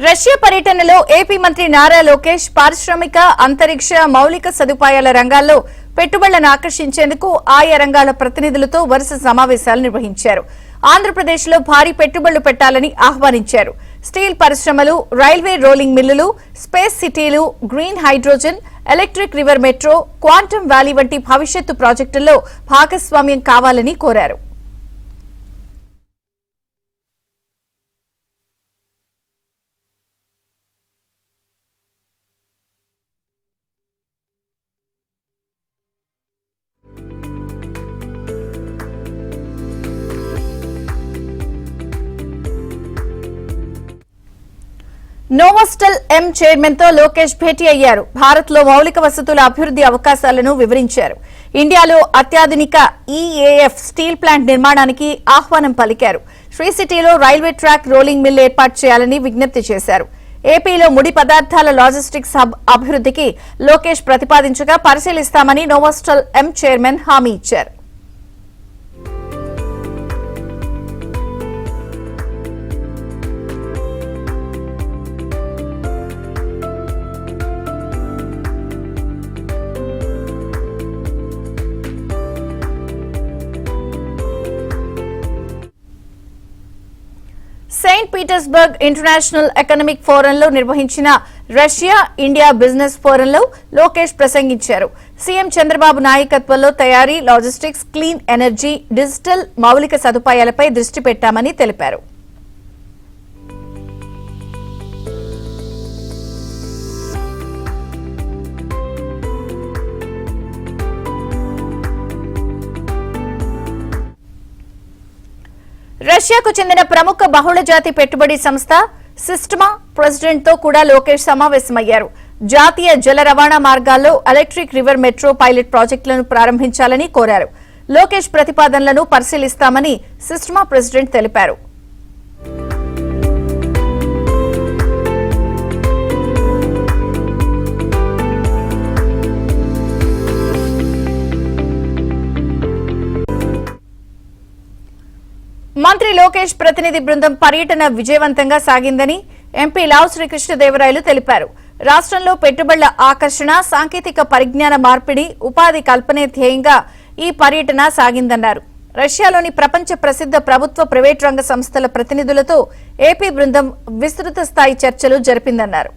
Russia పర్యటనలో AP మంత్రి నారా లోకేష్ పారిశ్రామిక అంతరిక్ష మౌలిక సదుపాయాల రంగాల్లో పెట్టుబడులను ఆకర్షించేందుకు ఆయా రంగాల ప్రతినిధులతో వరుస సమావేశాలు నిర్వహించారు. ఆంధ్రప్రదేశ్లో భారీ పెట్టుబడులు పెట్టాలని ఆహ్వానించారు. స్టీల్ పరిశ్రమలు, రైల్వే రోలింగ్ మిల్లులు, స్పేస్ సిటీలు, green hydrogen, electric river metro, quantum valley వంటి భవిష్యత్తు ప్రాజెక్టుల్లో భాగస్వామ్యం కావాలని కోరారు. నోవాస్టెల్ ఎం చైర్మన్ తో లోకేష్ భేటీ అయ్యారు. భారత్ లో మౌలిక వసతుల అభివృద్ది అవకాశాలను వివరించారు. ఇండియాలో అత్యాధునిక ఈఏఎఫ్ స్టీల్ ప్లాంట్ నిర్మాణానికి ఆహ్వానం పలికారు. శ్రీ సిటీలో రైల్వే ట్రాక్, రోలింగ్ మిల్ ఏర్పాటు చేయాలని విజ్ఞప్తి చేశారు. ఏపీలో ముడి పదార్థాల లాజిస్టిక్స్ హబ్ అభివృద్దికి లోకేష్ ప్రతిపాదించగా పరిశీలిస్తామని నోవాస్టెల్ ఎం చైర్మన్ హామీ ఇచ్చారు. సెయింట్ పీటర్స్బర్గ్ ఇంటర్నేషనల్ ఎకనామిక్ ఫోరంలో నిర్వహించిన రష్యా ఇండియా బిజినెస్ ఫోరంలో లోకేష్ ప్రసంగించారు. సీఎం చంద్రబాబు నాయకత్వంలో తయారీ, లాజిస్టిక్స్, క్లీన్ ఎనర్జీ, డిజిటల్ మౌలిక సదుపాయాలపై దృష్టి పెట్టామని తెలిపారు. రష్యాకు చెందిన ప్రముఖ బహుళజాతి పెట్టుబడి సంస్థ సిస్టమా ప్రెసిడెంట్ తో కూడా లోకేష్ సమావేశమయ్యారు. జాతీయ జల రవాణా మార్గాల్లో ఎలక్ట్రిక్ రివర్ మెట్రో పైలట్ ప్రాజెక్టులను ప్రారంభించాలని కోరారు. లోకేష్ ప్రతిపాదనలను పరిశీలిస్తామని సిస్టమా ప్రెసిడెంట్ తెలిపారు. మంత్రి లోకేష్ ప్రతినిధి బృందం పర్యటన విజయవంతంగా సాగిందని ఎంపీ లావు శ్రీకృష్ణదేవరాయలు తెలిపారు. రాష్ట్రంలో పెట్టుబడుల ఆకర్షణ, సాంకేతిక పరిజ్ఞాన మార్పిడి, ఉపాధి కల్పనే ధ్యేయంగా ఈ పర్యటన సాగిందన్నారు. రష్యాలోని ప్రపంచ ప్రసిద్ధ ప్రభుత్వ, ప్రైవేట్ రంగ సంస్థల ప్రతినిధులతో ఏపీ బృందం విస్తృత స్థాయి చర్చలు జరిపిందన్నారు.